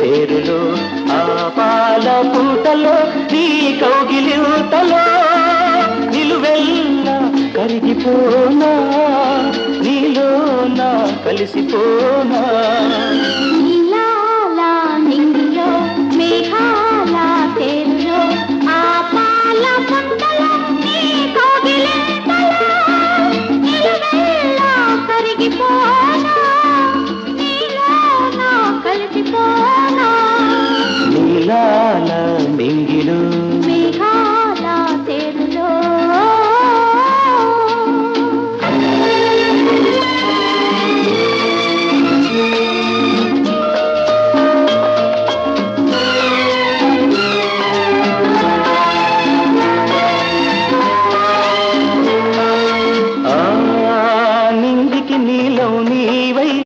పేరులో ఆ పాల పూటలో నీ కౌగిలింతలో నిలువెల్లా కరిగిపోనా నీలో నా కలిసిపోనా